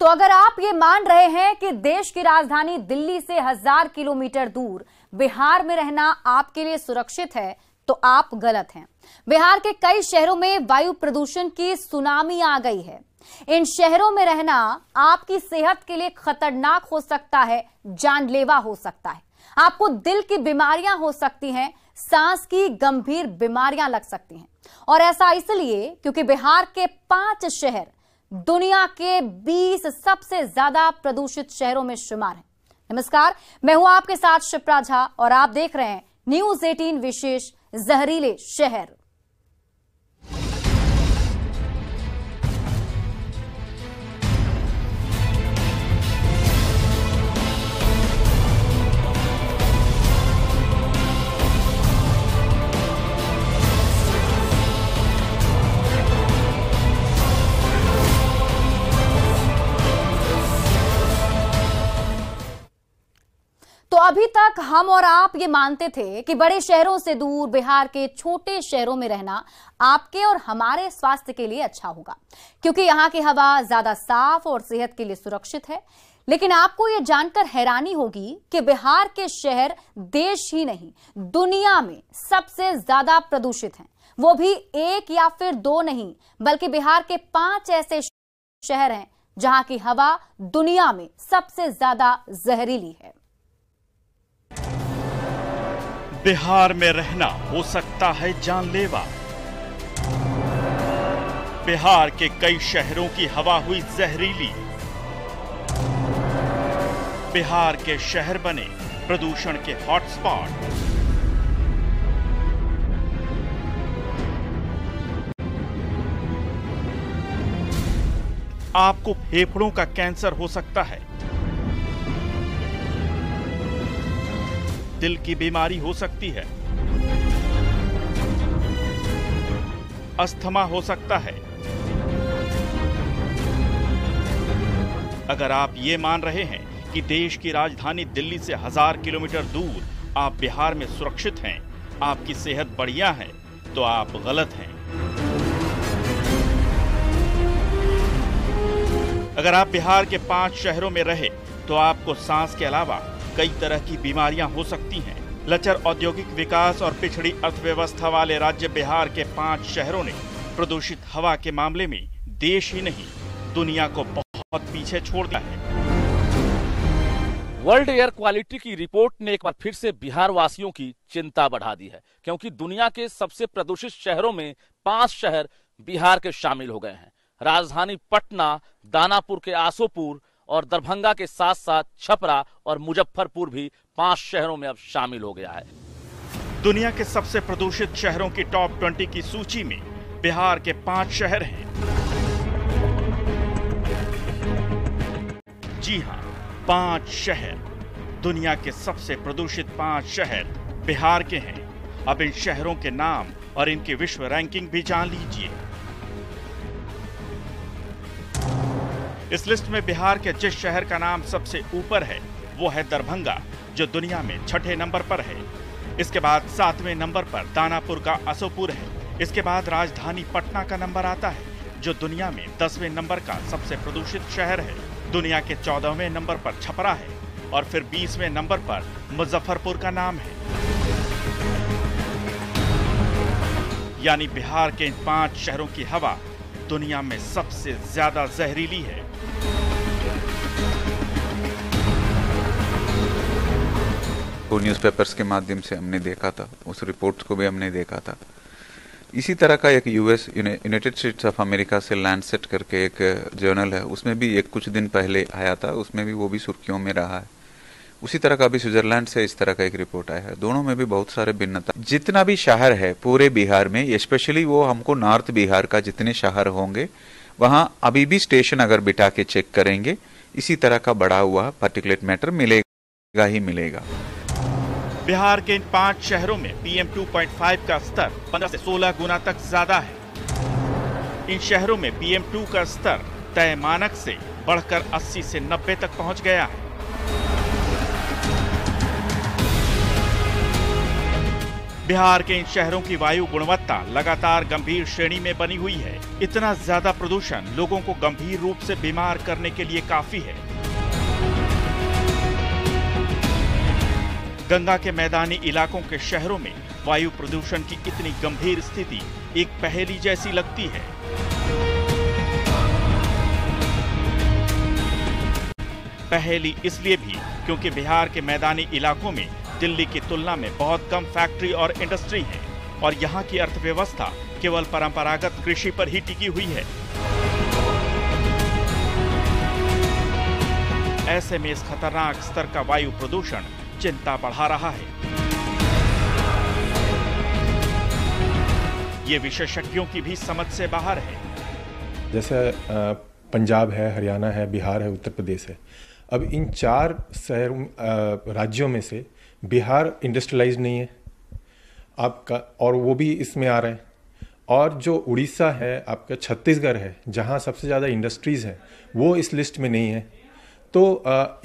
तो अगर आप ये मान रहे हैं कि देश की राजधानी दिल्ली से 1000 किलोमीटर दूर बिहार में रहना आपके लिए सुरक्षित है, तो आप गलत हैं। बिहार के कई शहरों में वायु प्रदूषण की सुनामी आ गई है। इन शहरों में रहना आपकी सेहत के लिए खतरनाक हो सकता है, जानलेवा हो सकता है। आपको दिल की बीमारियां हो सकती हैं, सांस की गंभीर बीमारियां लग सकती हैं। और ऐसा इसलिए क्योंकि बिहार के 5 शहर दुनिया के 20 सबसे ज्यादा प्रदूषित शहरों में शुमार हैं। नमस्कार, मैं हूं आपके साथ शिप्रा झा और आप देख रहे हैं न्यूज 18 विशेष जहरीले शहर। तो अभी तक हम और आप ये मानते थे कि बड़े शहरों से दूर बिहार के छोटे शहरों में रहना आपके और हमारे स्वास्थ्य के लिए अच्छा होगा, क्योंकि यहाँ की हवा ज्यादा साफ और सेहत के लिए सुरक्षित है। लेकिन आपको ये जानकर हैरानी होगी कि बिहार के शहर देश ही नहीं, दुनिया में सबसे ज्यादा प्रदूषित हैं। वो भी एक या फिर दो नहीं, बल्कि बिहार के 5 ऐसे शहर हैं जहां की हवा दुनिया में सबसे ज्यादा जहरीली है। बिहार में रहना हो सकता है जानलेवा। बिहार के कई शहरों की हवा हुई जहरीली। बिहार के शहर बने प्रदूषण के हॉटस्पॉट। आपको फेफड़ों का कैंसर हो सकता है, दिल की बीमारी हो सकती है, अस्थमा हो सकता है। अगर आप ये मान रहे हैं कि देश की राजधानी दिल्ली से 1000 किलोमीटर दूर आप बिहार में सुरक्षित हैं, आपकी सेहत बढ़िया है, तो आप गलत हैं। अगर आप बिहार के 5 शहरों में रहे तो आपको सांस के अलावा कई तरह की बीमारियां हो सकती हैं। लचर औद्योगिक विकास और पिछड़ी अर्थव्यवस्था वाले राज्य बिहार के 5 शहरों ने प्रदूषित हवा के मामले में देश ही नहीं, दुनिया को बहुत पीछे छोड़ दिया है। वर्ल्ड एयर क्वालिटी की रिपोर्ट ने एक बार फिर से बिहार वासियों की चिंता बढ़ा दी है, क्योंकि दुनिया के सबसे प्रदूषित शहरों में 5 शहर बिहार के शामिल हो गए हैं। राजधानी पटना, दानापुर के आसोपुर और दरभंगा के साथ साथ छपरा और मुजफ्फरपुर भी 5 शहरों में अब शामिल हो गया है। दुनिया के सबसे प्रदूषित शहरों की टॉप 20 की सूची में बिहार के 5 शहर हैं। जी हां, 5 शहर। दुनिया के सबसे प्रदूषित 5 शहर बिहार के हैं। अब इन शहरों के नाम और इनकी विश्व रैंकिंग भी जान लीजिए। इस लिस्ट में बिहार के जिस शहर का नाम सबसे ऊपर है वो है दरभंगा, जो दुनिया में 6ठे नंबर पर है। इसके बाद 7वें नंबर पर दानापुर का आसोपुर है। इसके बाद राजधानी पटना का नंबर आता है, जो दुनिया में 10वें नंबर का सबसे प्रदूषित शहर है। दुनिया के 14वें नंबर पर छपरा है और फिर 20वें नंबर पर मुजफ्फरपुर का नाम है। यानी बिहार के इन 5 शहरों की हवा दुनिया में सबसे ज्यादा जहरीली है। वो न्यूज़पेपर्स के माध्यम से हमने देखा था, उस रिपोर्ट को भी हमने देखा था। इसी तरह का एक यूनाइटेड स्टेट्स ऑफ अमेरिका से लैंडसेट करके एक जर्नल है, उसमें भी एक कुछ दिन पहले आया था, उसमें भी वो भी सुर्खियों में रहा है। उसी तरह का भी स्विट्जरलैंड से इस तरह का एक रिपोर्ट आया है। दोनों में भी बहुत सारे भिन्नता। जितना भी शहर है पूरे बिहार में, स्पेशली वो हमको नॉर्थ बिहार का जितने शहर होंगे वहां अभी भी स्टेशन अगर बिठा के चेक करेंगे, इसी तरह का बढ़ा हुआ पार्टिकुलेट मैटर मिलेगा ही मिलेगा। बिहार के इन 5 शहरों में PM 2.5 का स्तर 15 से 16 गुना तक ज्यादा है। इन शहरों में PM 2 का स्तर तय मानक से बढ़कर 80 से 90 तक पहुंच गया है। बिहार के इन शहरों की वायु गुणवत्ता लगातार गंभीर श्रेणी में बनी हुई है। इतना ज्यादा प्रदूषण लोगों को गंभीर रूप से बीमार करने के लिए काफी है। गंगा के मैदानी इलाकों के शहरों में वायु प्रदूषण की इतनी गंभीर स्थिति एक पहेली जैसी लगती है। पहेली इसलिए भी क्योंकि बिहार के मैदानी इलाकों में दिल्ली की तुलना में बहुत कम फैक्ट्री और इंडस्ट्री है और यहाँ की अर्थव्यवस्था केवल परंपरागत कृषि पर ही टिकी हुई है। ऐसे में इस खतरनाक स्तर का वायु प्रदूषण चिंता बढ़ा रहा है। ये विशेषज्ञों की भी समझ से बाहर है। जैसे पंजाब है, हरियाणा है, बिहार है, उत्तर प्रदेश है। अब इन 4 शहरों राज्यों में से बिहार इंडस्ट्रियलाइज नहीं है आपका, और वो भी इसमें आ रहा है। और जो उड़ीसा है, आपका छत्तीसगढ़ है, जहाँ सबसे ज़्यादा इंडस्ट्रीज़ है, वो इस लिस्ट में नहीं है। तो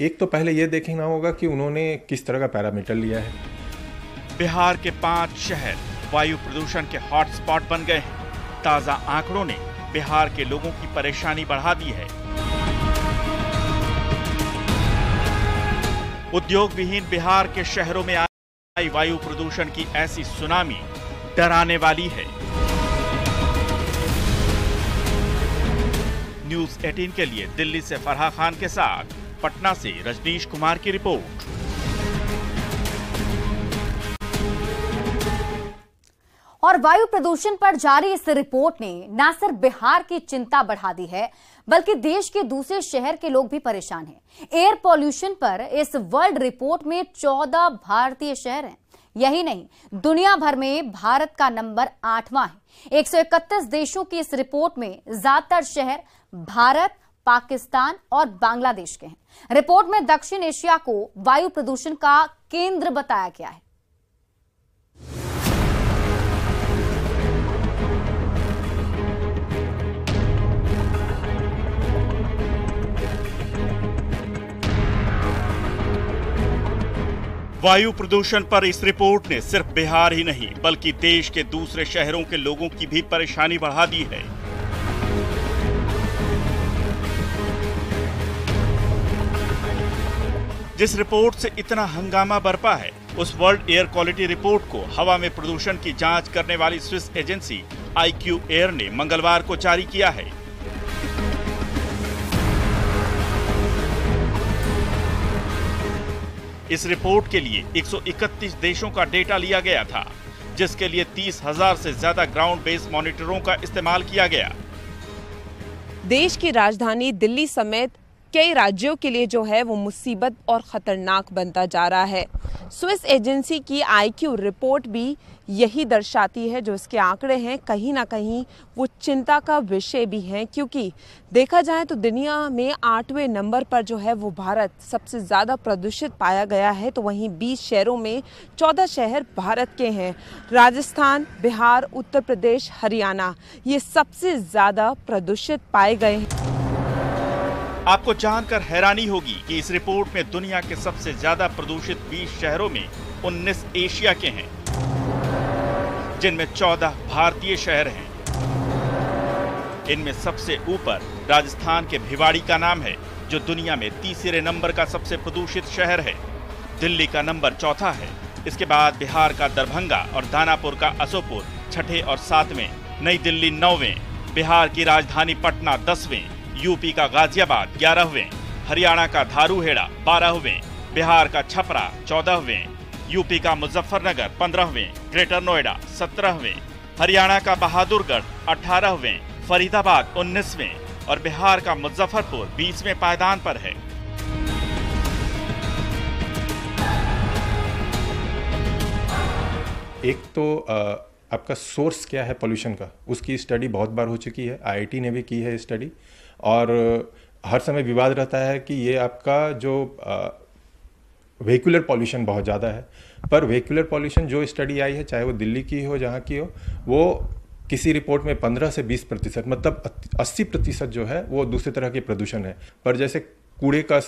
एक तो पहले ये देखना होगा कि उन्होंने किस तरह का पैरामीटर लिया है। बिहार के 5 शहर वायु प्रदूषण के हॉटस्पॉट बन गए हैं। ताजा आंकड़ों ने बिहार के लोगों की परेशानी बढ़ा दी है। उद्योग विहीन बिहार के शहरों में आई वायु प्रदूषण की ऐसी सुनामी डराने वाली है। न्यूज़ 18 के लिए दिल्ली से फरहा खान के साथ पटना से रजनीश कुमार की रिपोर्ट। और वायु प्रदूषण पर जारी इस रिपोर्ट ने न सिर्फ बिहार की चिंता बढ़ा दी है, बल्कि देश के दूसरे शहर के लोग भी परेशान हैं। एयर पॉल्यूशन पर इस वर्ल्ड रिपोर्ट में 14 भारतीय शहर हैं। यही नहीं, दुनिया भर में भारत का नंबर 8वां है। 131 देशों की इस रिपोर्ट में ज्यादातर शहर भारत, पाकिस्तान और बांग्लादेश के हैं। रिपोर्ट में दक्षिण एशिया को वायु प्रदूषण का केंद्र बताया गया है। वायु प्रदूषण पर इस रिपोर्ट ने सिर्फ बिहार ही नहीं बल्कि देश के दूसरे शहरों के लोगों की भी परेशानी बढ़ा दी है। जिस रिपोर्ट से इतना हंगामा बरपा है, उस वर्ल्ड एयर क्वालिटी रिपोर्ट को हवा में प्रदूषण की जांच करने वाली स्विस एजेंसी IQ एयर ने मंगलवार को जारी किया है। इस रिपोर्ट के लिए 131 देशों का डेटा लिया गया था, जिसके लिए 30,000 से ज्यादा ग्राउंड बेस्ड मॉनिटरों का इस्तेमाल किया गया। देश की राजधानी दिल्ली समेत कई राज्यों के लिए जो है वो मुसीबत और खतरनाक बनता जा रहा है। स्विस एजेंसी की IQ रिपोर्ट भी यही दर्शाती है। जो इसके आंकड़े हैं कहीं ना कहीं वो चिंता का विषय भी हैं, क्योंकि देखा जाए तो दुनिया में 8वें नंबर पर जो है वो भारत सबसे ज़्यादा प्रदूषित पाया गया है। तो वहीं 20 शहरों में 14 शहर भारत के हैं। राजस्थान, बिहार, उत्तर प्रदेश, हरियाणा ये सबसे ज़्यादा प्रदूषित पाए गए हैं। आपको जानकर हैरानी होगी कि इस रिपोर्ट में दुनिया के सबसे ज्यादा प्रदूषित 20 शहरों में 19 एशिया के हैं, जिनमें 14 भारतीय शहर हैं। इनमें सबसे ऊपर राजस्थान के भिवाड़ी का नाम है, जो दुनिया में तीसरे नंबर का सबसे प्रदूषित शहर है। दिल्ली का नंबर 4था है। इसके बाद बिहार का दरभंगा और दानापुर का असोपुर 6ठे और 7वें, नई दिल्ली 9वें, बिहार की राजधानी पटना 10वें, यूपी का गाजियाबाद 11वें, हरियाणा का धारूहेड़ा 12वें, बिहार का छपरा 14वें, यूपी का मुजफ्फरनगर 15वें, ग्रेटर नोएडा 17वें, हरियाणा का बहादुरगढ़ 18वें, फरीदाबाद 19वें और बिहार का मुजफ्फरपुर 20वें पायदान पर है। एक तो आपका सोर्स क्या है पोल्यूशन का, उसकी स्टडी बहुत बार हो चुकी है। IIT ने भी की है स्टडी, और हर समय विवाद रहता है कि ये आपका जो व्हीकुलर पॉल्यूशन बहुत ज़्यादा है। पर व्हीकुलर पॉल्यूशन जो स्टडी आई है, चाहे वो दिल्ली की हो जहाँ की हो, वो किसी रिपोर्ट में 15 से 20%, मतलब 80% जो है वो दूसरे तरह के प्रदूषण है। पर जैसे कूड़े का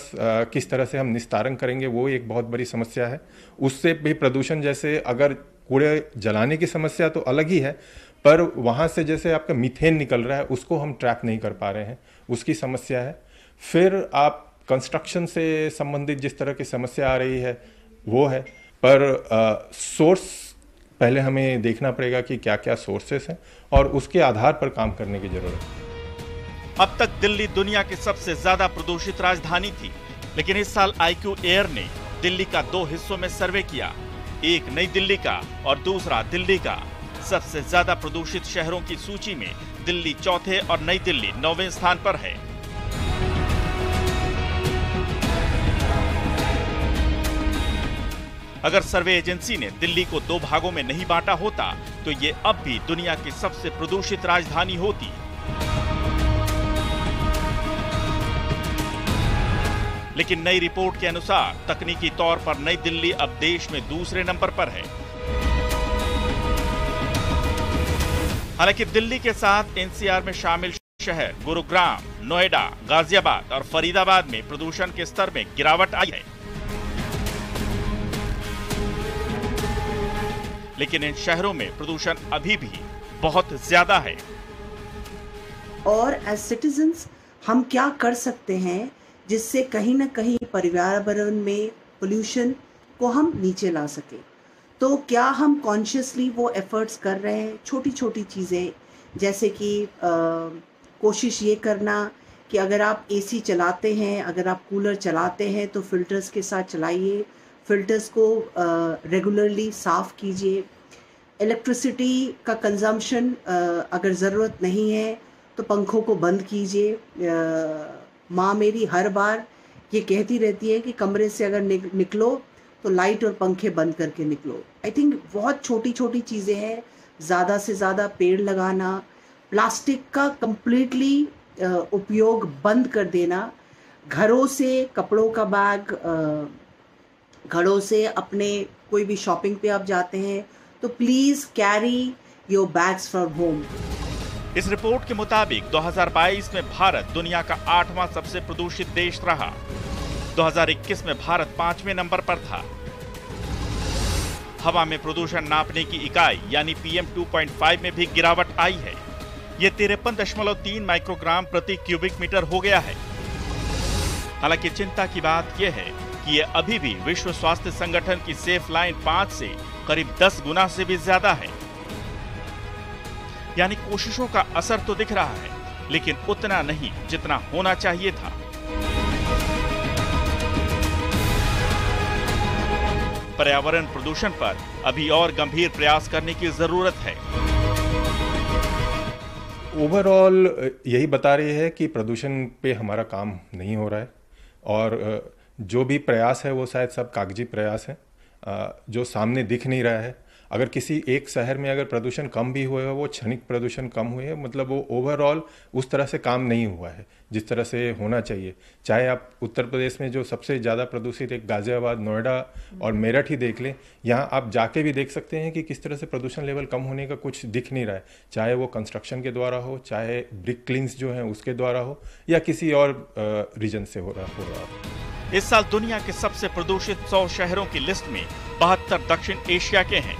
किस तरह से हम निस्तारण करेंगे, वो एक बहुत बड़ी समस्या है। उससे भी प्रदूषण, जैसे अगर कूड़े जलाने की समस्या तो अलग ही है, पर वहाँ से जैसे आपका मीथेन निकल रहा है उसको हम ट्रैक नहीं कर पा रहे हैं, उसकी समस्या है। फिर आप कंस्ट्रक्शन से संबंधित जिस तरह की समस्या आ रही है वो है, पर सोर्स पहले हमें देखना पड़ेगा कि क्या क्या सोर्सेस हैं और उसके आधार पर काम करने की जरूरत है। अब तक दिल्ली दुनिया की सबसे ज्यादा प्रदूषित राजधानी थी, लेकिन इस साल IQ एयर ने दिल्ली का 2 हिस्सों में सर्वे किया, एक नई दिल्ली का और दूसरा दिल्ली का। सबसे ज्यादा प्रदूषित शहरों की सूची में दिल्ली चौथे और नई दिल्ली 9वें स्थान पर है। अगर सर्वे एजेंसी ने दिल्ली को 2 भागों में नहीं बांटा होता तो ये अब भी दुनिया की सबसे प्रदूषित राजधानी होती। लेकिन नई रिपोर्ट के अनुसार तकनीकी तौर पर नई दिल्ली अब देश में दूसरे नंबर पर है। हालांकि दिल्ली के साथ NCR में शामिल शहर गुरुग्राम, नोएडा, गाजियाबाद और फरीदाबाद में प्रदूषण के स्तर में गिरावट आई है, लेकिन इन शहरों में प्रदूषण अभी भी बहुत ज्यादा है। और एज सिटीजन्स हम क्या कर सकते हैं जिससे कहीं ना कहीं पर्यावरण में पोल्यूशन को हम नीचे ला सके? तो क्या हम कॉन्शियसली वो एफर्ट्स कर रहे हैं? छोटी छोटी चीज़ें, जैसे कि कोशिश ये करना कि अगर आप AC चलाते हैं, अगर आप कूलर चलाते हैं तो फिल्टर्स के साथ चलाइए, फिल्टर्स को रेगुलरली साफ़ कीजिए। इलेक्ट्रिसिटी का कंजम्पशन अगर ज़रूरत नहीं है तो पंखों को बंद कीजिए। माँ मेरी हर बार ये कहती रहती है कि कमरे से अगर निकलो तो लाइट और पंखे बंद करके निकलो। आई थिंक बहुत छोटी छोटी चीज़ें हैं। ज़्यादा से ज़्यादा पेड़ लगाना, प्लास्टिक का कंप्लीटली उपयोग बंद कर देना, घरों से कपड़ों का बैग, घरों से अपने कोई भी शॉपिंग पे आप जाते हैं तो please carry your bags from home. इस रिपोर्ट के मुताबिक 2022 में भारत दुनिया का 8वां सबसे प्रदूषित देश रहा। 2021 में भारत 5वें नंबर पर था। हवा में प्रदूषण नापने की इकाई यानी PM 2.5 में भी गिरावट आई है। ये 53.3 माइक्रोग्राम प्रति क्यूबिक मीटर हो गया है। हालांकि चिंता की बात यह है कि ये अभी भी विश्व स्वास्थ्य संगठन की सेफ लाइन 5 से करीब 10 गुना से भी ज्यादा है। यानी कोशिशों का असर तो दिख रहा है, लेकिन उतना नहीं जितना होना चाहिए था। पर्यावरण प्रदूषण पर अभी और गंभीर प्रयास करने की जरूरत है। ओवरऑल यही बता रही है कि प्रदूषण पे हमारा काम नहीं हो रहा है, और जो भी प्रयास है वो शायद सब कागजी प्रयास है, जो सामने दिख नहीं रहा है। अगर किसी एक शहर में अगर प्रदूषण कम भी हुआ है, वो क्षणिक प्रदूषण कम हुए हैं, मतलब वो ओवरऑल उस तरह से काम नहीं हुआ है जिस तरह से होना चाहिए। चाहे आप उत्तर प्रदेश में जो सबसे ज़्यादा प्रदूषित एक गाजियाबाद, नोएडा और मेरठ ही देख लें, यहाँ आप जाके भी देख सकते हैं कि किस तरह से प्रदूषण लेवल कम होने का कुछ दिख नहीं रहा है, चाहे वो कंस्ट्रक्शन के द्वारा हो, चाहे ब्रिक क्लिंस जो हैं उसके द्वारा हो, या किसी और रीजन से हो रहा हो। इस साल दुनिया के सबसे प्रदूषित 100 शहरों की लिस्ट में 72 दक्षिण एशिया के हैं।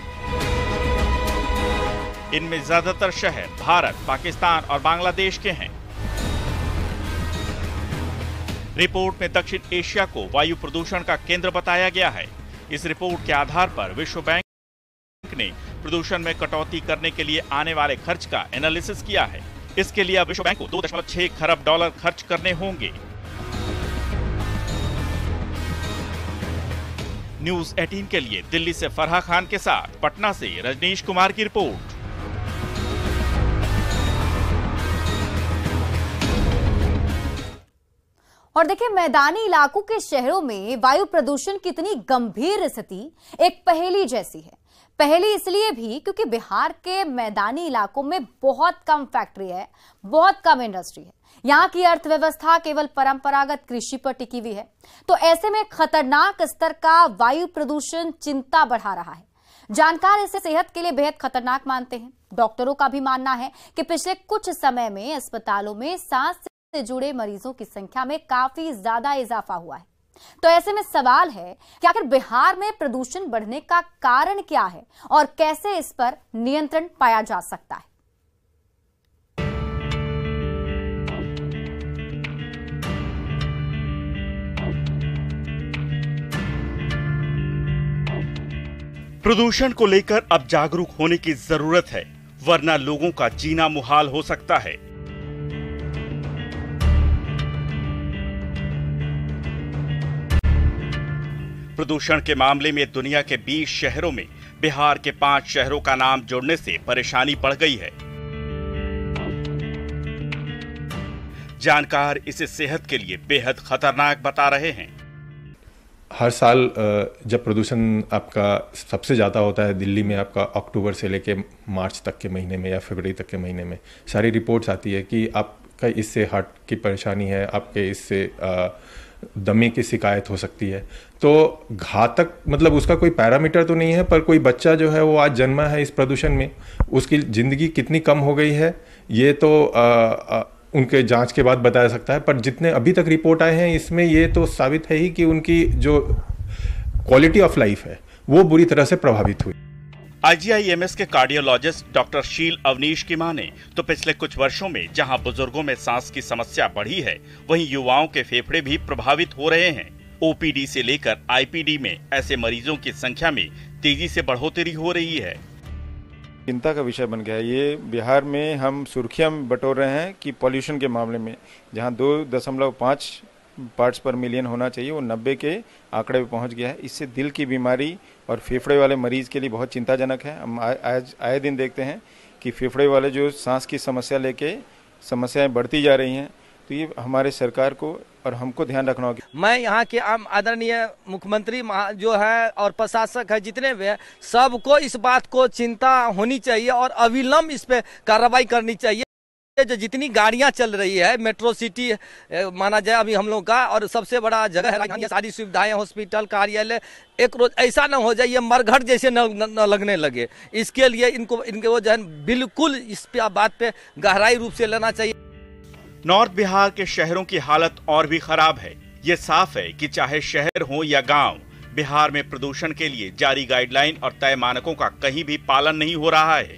इनमें ज्यादातर शहर भारत, पाकिस्तान और बांग्लादेश के हैं। रिपोर्ट में दक्षिण एशिया को वायु प्रदूषण का केंद्र बताया गया है। इस रिपोर्ट के आधार पर विश्व बैंक ने प्रदूषण में कटौती करने के लिए आने वाले खर्च का एनालिसिस किया है। इसके लिए अब विश्व बैंक को $2.6 खरब खर्च करने होंगे। न्यूज 18 के लिए दिल्ली से फरहा खान के साथ पटना से रजनीश कुमार की रिपोर्ट। और देखिए, मैदानी इलाकों के शहरों में वायु प्रदूषण की इतनी गंभीर स्थिति एक पहेली जैसी है। पहेली इसलिए भी क्योंकि बिहार के मैदानी इलाकों में बहुत कम फैक्ट्री है, बहुत कम इंडस्ट्री है। यहाँ की अर्थव्यवस्था केवल परंपरागत कृषि पर टिकी हुई है। तो ऐसे में खतरनाक स्तर का वायु प्रदूषण चिंता बढ़ा रहा है। जानकार इसे सेहत के लिए बेहद खतरनाक मानते हैं। डॉक्टरों का भी मानना है कि पिछले कुछ समय में अस्पतालों में सांस से जुड़े मरीजों की संख्या में काफी ज्यादा इजाफा हुआ है। तो ऐसे में सवाल है कि आखिर बिहार में प्रदूषण बढ़ने का कारण क्या है और कैसे इस पर नियंत्रण पाया जा सकता है। प्रदूषण को लेकर अब जागरूक होने की जरूरत है, वरना लोगों का जीना मुहाल हो सकता है। प्रदूषण के मामले में दुनिया के 20 शहरों में बिहार के 5 शहरों का नाम जोड़ने से परेशानी बढ़ गई है। जानकार इसे सेहत के लिए बेहद खतरनाक बता रहे हैं। हर साल जब प्रदूषण आपका सबसे ज़्यादा होता है दिल्ली में, आपका अक्टूबर से लेके मार्च तक के महीने में या फरवरी तक के महीने में सारी रिपोर्ट्स आती है कि आपका इससे हार्ट की परेशानी है, आपके इससे दमे की शिकायत हो सकती है। तो घातक मतलब उसका कोई पैरामीटर तो नहीं है, पर कोई बच्चा जो है वो आज जन्मा है इस प्रदूषण में, उसकी ज़िंदगी कितनी कम हो गई है ये तो उनके जांच के बाद बताया सकता है। पर जितने अभी तक रिपोर्ट आए हैं इसमें ये तो साबित है ही कि उनकी जो क्वालिटी ऑफ लाइफ है वो बुरी तरह से प्रभावित हुई। IGIMS के कार्डियोलॉजिस्ट डॉक्टर शील अवनीश की माने तो पिछले कुछ वर्षों में जहां बुजुर्गों में सांस की समस्या बढ़ी है, वहीं युवाओं के फेफड़े भी प्रभावित हो रहे हैं। OPD से लेकर IPD में ऐसे मरीजों की संख्या में तेजी से बढ़ोतरी हो रही है। चिंता का विषय बन गया है ये। बिहार में हम सुर्खियां बटोर रहे हैं कि पॉल्यूशन के मामले में जहां 2.5 पार्ट्स पर मिलियन होना चाहिए वो 90 के आंकड़े पे पहुंच गया है। इससे दिल की बीमारी और फेफड़े वाले मरीज के लिए बहुत चिंताजनक है। हम आज आए दिन देखते हैं कि फेफड़े वाले जो सांस की समस्या लेके समस्याएं बढ़ती जा रही हैं। तो ये हमारे सरकार को और हमको ध्यान रखना होगा। मैं यहाँ के आम आदरणीय मुख्यमंत्री जो है और प्रशासक है जितने भी हैं, सबको इस बात को चिंता होनी चाहिए और अविलंब इस पे कार्रवाई करनी चाहिए। जो जितनी गाड़ियां चल रही है, मेट्रो सिटी माना जाए अभी हम लोग का, और सबसे बड़ा जगह है, सारी सुविधाएं, हॉस्पिटल, कार्यालय, एक रोज ऐसा न हो जाए ये मरघट जैसे न लगने लगे। इसके लिए इनके वो जो है बिल्कुल इस बात पे गहराई रूप से लेना चाहिए। नॉर्थ बिहार के शहरों की हालत और भी खराब है। ये साफ है कि चाहे शहर हो या गांव, बिहार में प्रदूषण के लिए जारी गाइडलाइन और तय मानकों का कहीं भी पालन नहीं हो रहा है।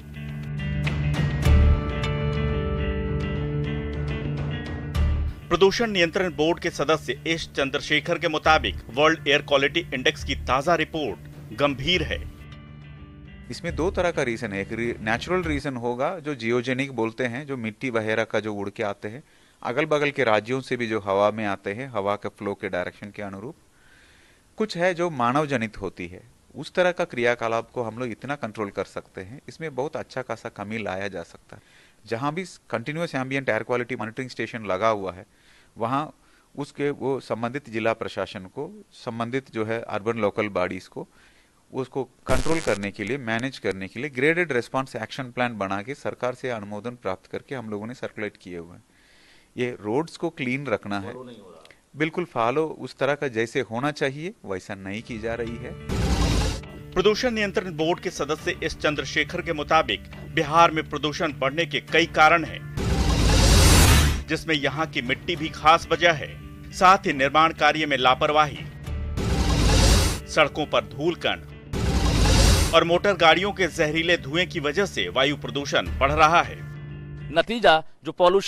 प्रदूषण नियंत्रण बोर्ड के सदस्य एस चंद्रशेखर के मुताबिक वर्ल्ड एयर क्वालिटी इंडेक्स की ताजा रिपोर्ट गंभीर है। इसमें 2 तरह का रीजन है। एक नेचुरल रीजन होगा जो जियोजेनिक बोलते हैं, जो मिट्टी वगैरह का जो उड़ के आते हैं, अगल बगल के राज्यों से भी जो हवा में आते हैं, हवा के फ्लो के डायरेक्शन के अनुरूप। कुछ है जो मानव जनित होती है, उस तरह का क्रियाकलाप को हम लोग इतना कंट्रोल कर सकते हैं, इसमें बहुत अच्छा खासा कमी लाया जा सकता है। जहाँ भी continuous ambient air quality monitoring station लगा हुआ है, वहाँ उसके वो संबंधित जिला प्रशासन को, संबंधित जो है अर्बन लोकल बॉडीज को उसको कंट्रोल करने के लिए, मैनेज करने के लिए ग्रेडेड रेस्पॉन्स एक्शन प्लान बना के सरकार से अनुमोदन प्राप्त करके हम लोगों ने सर्कुलेट किए हुए हैं। ये रोड्स को क्लीन रखना है, बिल्कुल फॉलो उस तरह का जैसे होना चाहिए वैसा नहीं की जा रही है। प्रदूषण नियंत्रण बोर्ड के सदस्य एस चंद्रशेखर के मुताबिक बिहार में प्रदूषण बढ़ने के कई कारण हैं, जिसमें यहाँ की मिट्टी भी खास वजह है। साथ ही निर्माण कार्य में लापरवाही, सड़कों पर धूल कण और मोटर गाड़ियों के जहरीले धुएं की वजह से वायु प्रदूषण बढ़ रहा है। नतीजा जो पॉल्यूशन